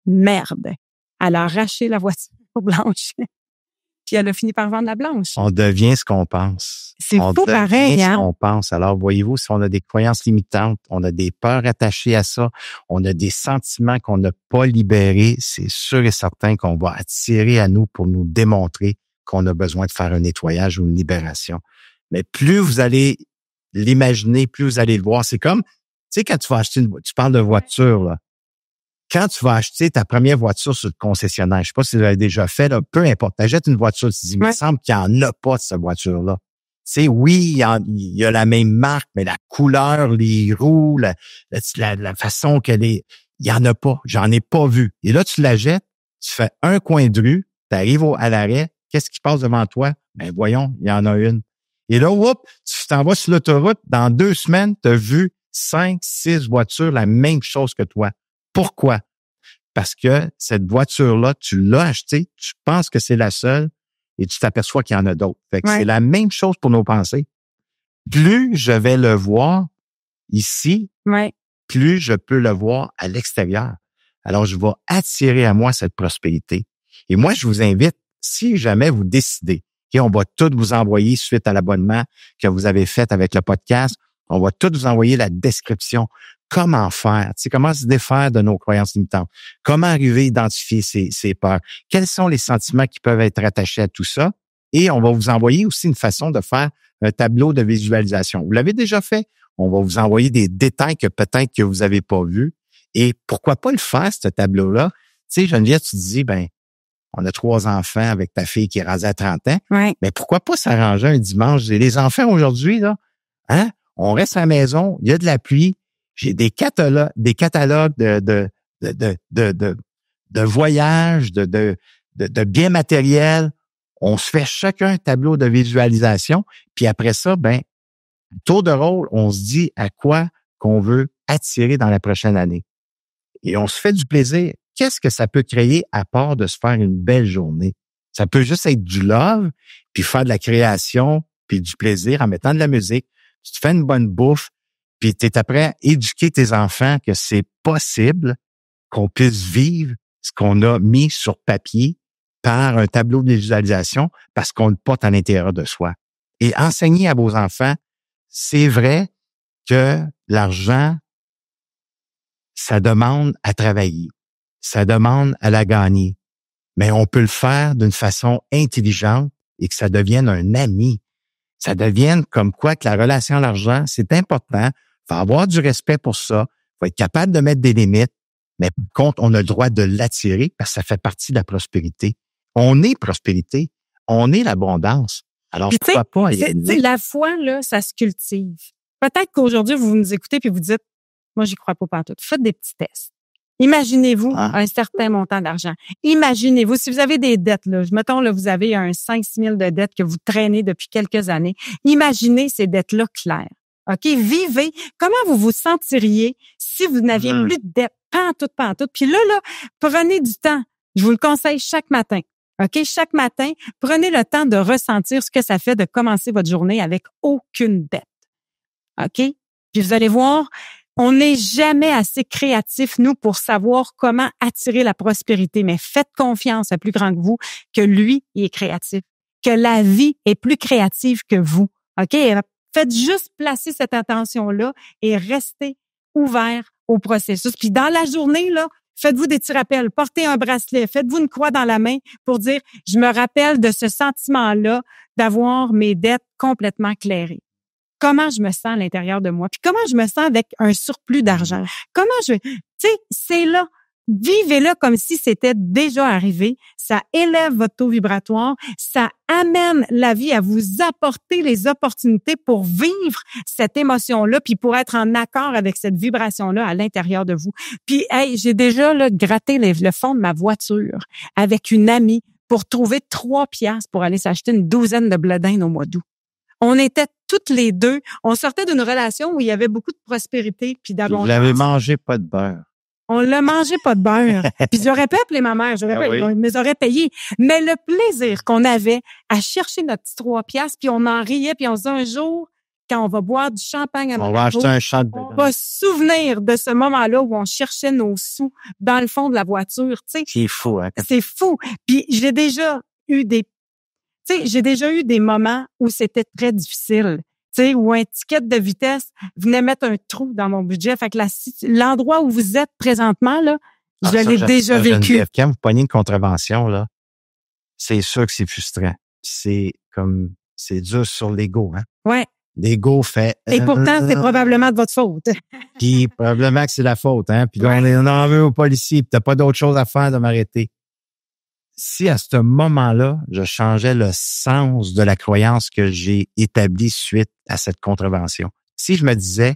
merde. Elle a arraché la voiture blanche. Puis elle a fini par vendre la blanche. On devient ce qu'on pense. C'est fou pareil, hein? Ce qu'on pense. Alors, voyez-vous, si on a des croyances limitantes, on a des peurs attachées à ça, on a des sentiments qu'on n'a pas libérés, c'est sûr et certain qu'on va attirer à nous pour nous démontrer qu'on a besoin de faire un nettoyage ou une libération. Mais plus vous allez l'imaginer, plus vous allez le voir. C'est comme, tu sais, quand tu vas acheter tu parles de voiture, là. quand tu vas acheter ta première voiture sur le concessionnaire, je sais pas si vous l'avez déjà fait, là, peu importe, tu achètes une voiture, tu te dis, il me semble qu'il n'y en a pas de cette voiture-là. Tu sais, oui, il y a la même marque, mais la couleur, les roues, la façon qu'elle est, il n'y en a pas. J'en ai pas vu. Et là, tu la jettes, tu fais un coin de rue, tu arrives à l'arrêt, qu'est-ce qui passe devant toi? Ben voyons, il y en a une. Et là, tu t'en vas sur l'autoroute, dans 2 semaines, tu as vu 5, 6 voitures, la même chose que toi. Pourquoi? Parce que cette voiture-là, tu l'as achetée, tu penses que c'est la seule et tu t'aperçois qu'il y en a d'autres. Fait que c'est la même chose pour nos pensées. Plus je vais le voir ici, plus je peux le voir à l'extérieur. Alors, je vais attirer à moi cette prospérité. Et moi, je vous invite, si jamais vous décidez, on va tout vous envoyer suite à l'abonnement que vous avez fait avec le podcast, on va tout vous envoyer la description. Comment faire? Tu sais, comment se défaire de nos croyances limitantes? Comment arriver à identifier ces peurs? Quels sont les sentiments qui peuvent être attachés à tout ça? Et on va vous envoyer aussi une façon de faire un tableau de visualisation. Vous l'avez déjà fait? On va vous envoyer des détails que peut-être que vous n'avez pas vus. Et pourquoi pas le faire, ce tableau-là? Tu sais, Geneviève, tu te dis, on a 3 enfants avec ta fille qui est rendue à 30 ans. Mais pourquoi pas s'arranger un dimanche? Et les enfants aujourd'hui, là, on reste à la maison, il y a de la pluie. J'ai des catalogues de voyages, de biens matériels. On se fait chacun un tableau de visualisation. Puis après ça, tour de rôle, on se dit à quoi qu'on veut attirer dans la prochaine année. Et on se fait du plaisir. Qu'est-ce que ça peut créer à part de se faire une belle journée? Ça peut juste être du love, puis faire de la création, puis du plaisir en mettant de la musique. Tu te fais une bonne bouffe, puis tu es après à éduquer tes enfants que c'est possible qu'on puisse vivre ce qu'on a mis sur papier par un tableau de visualisation parce qu'on le porte à l'intérieur de soi. Et enseigner à vos enfants, c'est vrai que l'argent, ça demande à travailler, ça demande à la gagner, mais on peut le faire d'une façon intelligente et que ça devienne un ami. Ça devienne comme quoi que la relation à l'argent, c'est important. Il faut avoir du respect pour ça. Il faut être capable de mettre des limites. Mais par contre, on a le droit de l'attirer parce que ça fait partie de la prospérité. On est prospérité. On est l'abondance. Alors, puis, pourquoi pas? La foi, là, ça se cultive. Peut-être qu'aujourd'hui, vous nous écoutez puis vous dites, moi, j'y crois pas pantoute. Faites des petits tests. Imaginez-vous un certain montant d'argent. Imaginez-vous, si vous avez des dettes, là, mettons, là, vous avez un 5-6 000 de dettes que vous traînez depuis quelques années. Imaginez ces dettes-là claires. OK? Vivez. Comment vous vous sentiriez si vous n'aviez plus de dettes? Pantoute. Puis là, prenez du temps. Je vous le conseille chaque matin. OK? Chaque matin, prenez le temps de ressentir ce que ça fait de commencer votre journée avec aucune dette. OK? Puis vous allez voir, on n'est jamais assez créatif, nous, pour savoir comment attirer la prospérité. Mais faites confiance à plus grand que vous, que lui, il est créatif. Que la vie est plus créative que vous. OK? Faites juste placer cette attention-là et restez ouvert au processus. Puis dans la journée, là, faites-vous des petits rappels. Portez un bracelet. Faites-vous une croix dans la main pour dire, je me rappelle de ce sentiment-là d'avoir mes dettes complètement clairées. Comment je me sens à l'intérieur de moi, puis comment je me sens avec un surplus d'argent. C'est là. Vivez-le comme si c'était déjà arrivé. Ça élève votre taux vibratoire. Ça amène la vie à vous apporter les opportunités pour vivre cette émotion-là, puis pour être en accord avec cette vibration-là à l'intérieur de vous. Puis, j'ai déjà gratté le fond de ma voiture avec une amie pour trouver 3 piastres pour aller s'acheter une 12aine de bledins au mois d'août. On était toutes les deux. On sortait d'une relation où il y avait beaucoup de prospérité puis d'abondance. Vous l'avez mangé pas de beurre. On l'a mangé pas de beurre. Puis j'aurais pu appeler ma mère, ils me auraient payé. Mais le plaisir qu'on avait à chercher notre petit 3 piastres, puis on en riait, puis on se dit un jour, quand on va boire du champagne à on va acheter un champ de on va se souvenir de ce moment-là où on cherchait nos sous dans le fond de la voiture. Tu sais, c'est fou, hein? C'est fou. Puis j'ai déjà eu des moments où c'était très difficile. Tu sais, où un ticket de vitesse venait mettre un trou dans mon budget. Fait que l'endroit où vous êtes présentement, là, je l'ai déjà vécu. Quand vous pognez une contravention, là, c'est sûr que c'est frustrant. C'est dur sur l'ego, hein? Ouais. L'ego fait... Et pourtant, c'est probablement de votre faute. Puis probablement que c'est la faute, hein. Puis là, on en veut aux policiers, puis t'as pas d'autre chose à faire de m'arrêter. Si à ce moment-là, je changeais le sens de la croyance que j'ai établie suite à cette contravention. Si je me disais,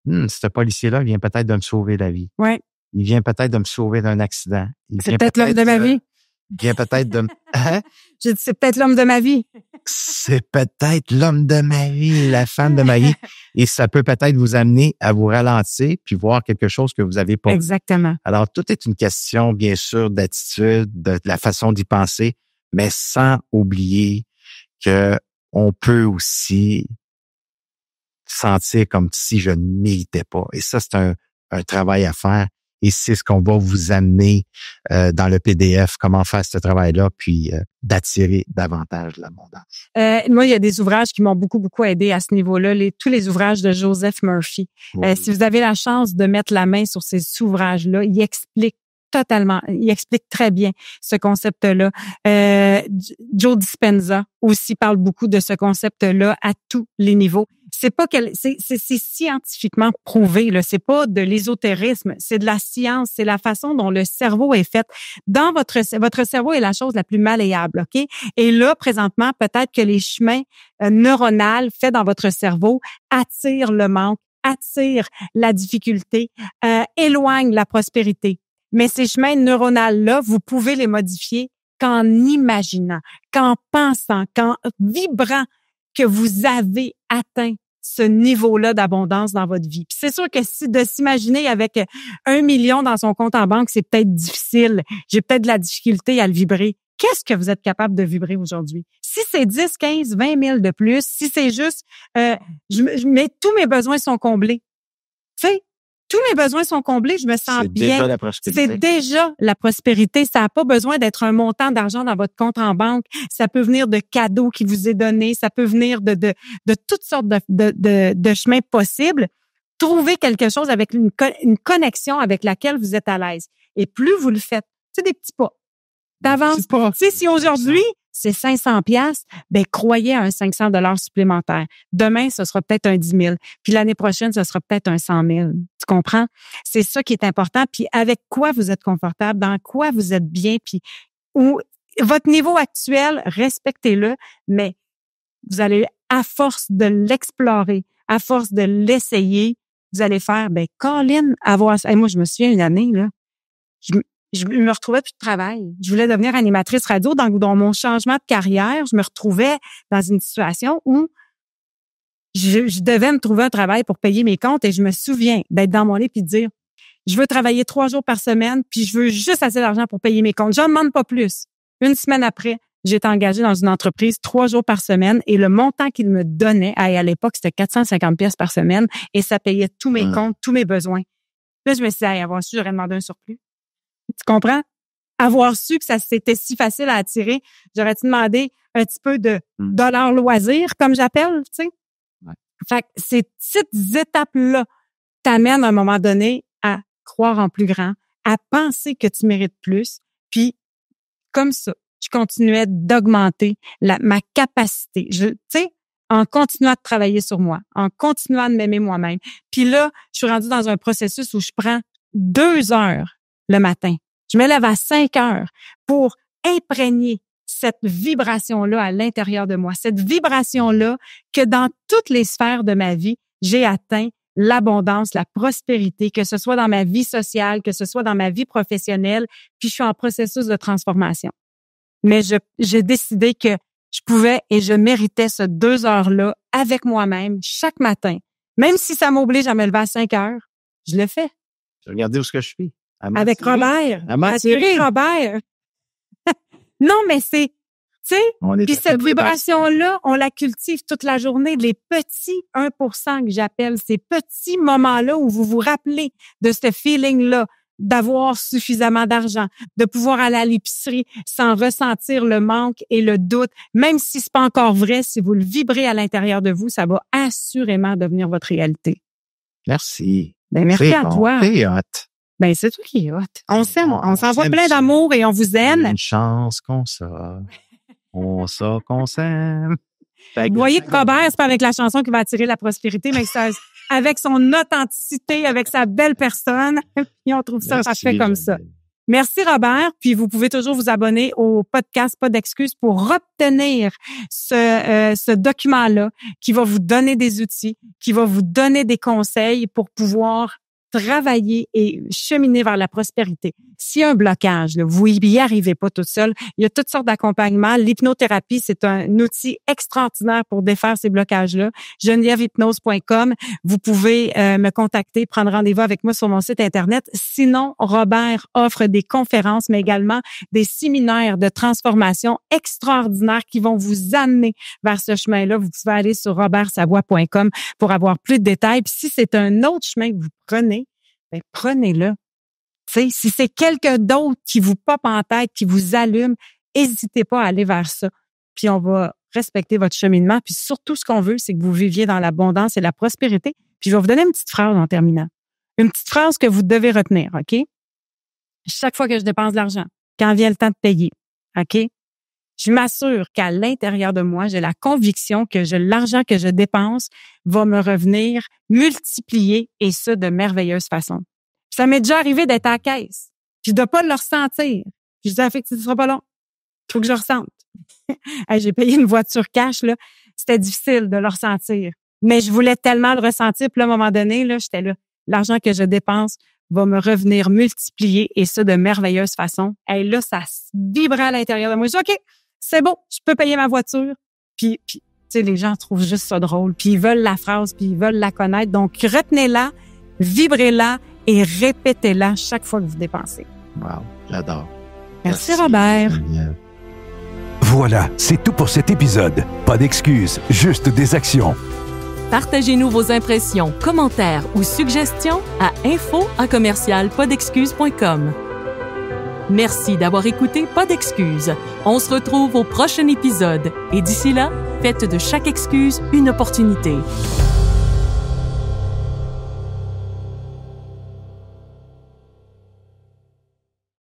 ce policier-là vient peut-être de me sauver la vie. Ouais. Il vient peut-être de me sauver d'un accident. C'est peut-être l'homme de ma vie. Il vient peut-être de me... Hein? J'ai dit, c'est peut-être l'homme de ma vie. C'est peut-être l'homme de ma vie, la femme de ma vie. Et ça peut peut-être vous amener à vous ralentir puis voir quelque chose que vous avez pas. Exactement. Alors, tout est une question, bien sûr, d'attitude, de la façon d'y penser, mais sans oublier que on peut aussi sentir comme si je ne méritais pas. Et ça, c'est un travail à faire. Et c'est ce qu'on va vous amener dans le PDF, comment faire ce travail-là, puis d'attirer davantage l'abondance. Moi, il y a des ouvrages qui m'ont beaucoup, beaucoup aidé à ce niveau-là. Tous les ouvrages de Joseph Murphy. Oui. Si vous avez la chance de mettre la main sur ces ouvrages-là, il explique très bien ce concept-là. Joe Dispenza aussi parle beaucoup de ce concept-là à tous les niveaux. C'est scientifiquement prouvé, là. C'est pas de l'ésotérisme, c'est de la science, c'est la façon dont le cerveau est fait. Dans votre cerveau est la chose la plus malléable, OK? Et là, présentement, peut-être que les chemins neuronaux faits dans votre cerveau attirent le manque, attirent la difficulté, éloignent la prospérité. Mais ces chemins neuronaux-là, vous pouvez les modifier qu'en imaginant, qu'en pensant, qu'en vibrant que vous avez atteint ce niveau-là d'abondance dans votre vie. Puis c'est sûr que de s'imaginer avec 1 million dans son compte en banque, c'est peut-être difficile. J'ai peut-être de la difficulté à le vibrer. Qu'est-ce que vous êtes capable de vibrer aujourd'hui? Si c'est 10, 15, 20 000 de plus, si c'est juste, mais tous mes besoins sont comblés. Tu sais, tous mes besoins sont comblés, je me sens bien. Déjà la prospérité. C'est déjà la prospérité. Ça n'a pas besoin d'être un montant d'argent dans votre compte en banque. Ça peut venir de cadeaux qui vous est donné. Ça peut venir de toutes sortes de chemins possibles. Trouvez quelque chose avec une connexion avec laquelle vous êtes à l'aise. Et plus vous le faites, c'est des petits pas. D'avance. Tu sais, si aujourd'hui, c'est 500 pièces, ben croyez à un 500 $ supplémentaire. Demain, ce sera peut-être un 10 000. Puis l'année prochaine, ce sera peut-être un 100 000. Tu comprends? C'est ça qui est important. Puis avec quoi vous êtes confortable, dans quoi vous êtes bien, puis où votre niveau actuel, respectez-le, mais vous allez, à force de l'explorer, à force de l'essayer, vous allez faire, ben Colin, avoir... Hey, moi, je me souviens une année, là, je me retrouvais plus de travail. Je voulais devenir animatrice radio. Dans mon changement de carrière, je me retrouvais dans une situation où je devais me trouver un travail pour payer mes comptes et je me souviens d'être dans mon lit puis de dire, je veux travailler 3 jours par semaine puis je veux juste assez d'argent pour payer mes comptes. J'en demande pas plus. Une semaine après, j'étais engagée dans une entreprise 3 jours par semaine et le montant qu'ils me donnaient, à l'époque, c'était 450 pièces par semaine et ça payait tous mes comptes, tous mes besoins. Là, je me suis dit, avoir su, j'aurais demandé un surplus. Tu comprends? Avoir su que ça c'était si facile à attirer, j'aurais-tu demandé un petit peu de dollars loisirs, comme j'appelle, tu sais? Ouais. Fait que ces petites étapes-là t'amènent à un moment donné à croire en plus grand, à penser que tu mérites plus, puis comme ça, je continuais d'augmenter ma capacité. Tu sais, en continuant de travailler sur moi, en continuant de m'aimer moi-même. Puis là, je suis rendue dans un processus où je prends 2 heures le matin. Je me lève à 5 heures pour imprégner cette vibration-là à l'intérieur de moi. Cette vibration-là que dans toutes les sphères de ma vie, j'ai atteint l'abondance, la prospérité, que ce soit dans ma vie sociale, que ce soit dans ma vie professionnelle, puis je suis en processus de transformation. Mais j'ai décidé que je pouvais et je méritais ce 2 heures-là avec moi-même chaque matin. Même si ça m'oblige à me lever à 5 heures, je le fais. Regardez où est-ce que je suis. Avec Robert. Avec Robert. Non, mais c'est, tu sais, puis cette vibration-là, on la cultive toute la journée. Les petits 1% que j'appelle, ces petits moments-là où vous vous rappelez de ce feeling-là, d'avoir suffisamment d'argent, de pouvoir aller à l'épicerie sans ressentir le manque et le doute. Même si c'est pas encore vrai, si vous le vibrez à l'intérieur de vous, ça va assurément devenir votre réalité. Merci. Ben, merci à toi. C'est hot. Ben, c'est toi qui est hot. On s'aime. On s'envoie plein d'amour et on vous aime. Une chance qu'on sort. On sort qu'on s'aime. Vous voyez que Robert, c'est pas avec la chanson qui va attirer la prospérité, mais avec son authenticité, avec sa belle personne. Et on trouve ça parfait comme ça. Merci Robert, puis vous pouvez toujours vous abonner au podcast Pas d'excuses pour obtenir ce document-là qui va vous donner des outils, qui va vous donner des conseils pour pouvoir travailler et cheminer vers la prospérité. S'il y a un blocage, là, vous y arrivez pas toute seule, il y a toutes sortes d'accompagnements. L'hypnothérapie, c'est un outil extraordinaire pour défaire ces blocages-là. GenevièveHypnose.com. Vous pouvez me contacter, prendre rendez-vous avec moi sur mon site Internet. Sinon, Robert offre des conférences, mais également des séminaires de transformation extraordinaires qui vont vous amener vers ce chemin-là. Vous pouvez aller sur robertsavoie.com pour avoir plus de détails. Puis si c'est un autre chemin que vous prenez, ben prenez-le. T'sais, si c'est quelqu'un d'autre qui vous pop en tête, qui vous allume, n'hésitez pas à aller vers ça. Puis on va respecter votre cheminement. Puis surtout, ce qu'on veut, c'est que vous viviez dans l'abondance et la prospérité. Puis je vais vous donner une petite phrase en terminant. Une petite phrase que vous devez retenir, OK? Chaque fois que je dépense de l'argent, quand vient le temps de payer, OK? Je m'assure qu'à l'intérieur de moi, j'ai la conviction que l'argent que je dépense va me revenir multiplié et ça de merveilleuse façon. Ça m'est déjà arrivé d'être à la caisse, puis de pas le ressentir. Puis je dis, fait que ce sera pas long. Il faut que je le ressente. J'ai payé une voiture cash, là. C'était difficile de le ressentir. Mais je voulais tellement le ressentir, puis là, à un moment donné, là, j'étais là. L'argent que je dépense va me revenir multiplié et ça de merveilleuse façon. Et là, ça vibrait à l'intérieur de moi. Je dis, OK, c'est bon, je peux payer ma voiture. Puis tu sais, les gens trouvent juste ça drôle. Puis ils veulent la phrase, puis ils veulent la connaître. Donc, retenez-la, vibrez-la et répétez-la chaque fois que vous dépensez. Wow, j'adore. Merci Robert. Voilà, c'est tout pour cet épisode. Pas d'excuses, juste des actions. Partagez-nous vos impressions, commentaires ou suggestions à info@commercialpasdexcuses.com. Merci d'avoir écouté Pas d'excuses. On se retrouve au prochain épisode et d'ici là, faites de chaque excuse une opportunité.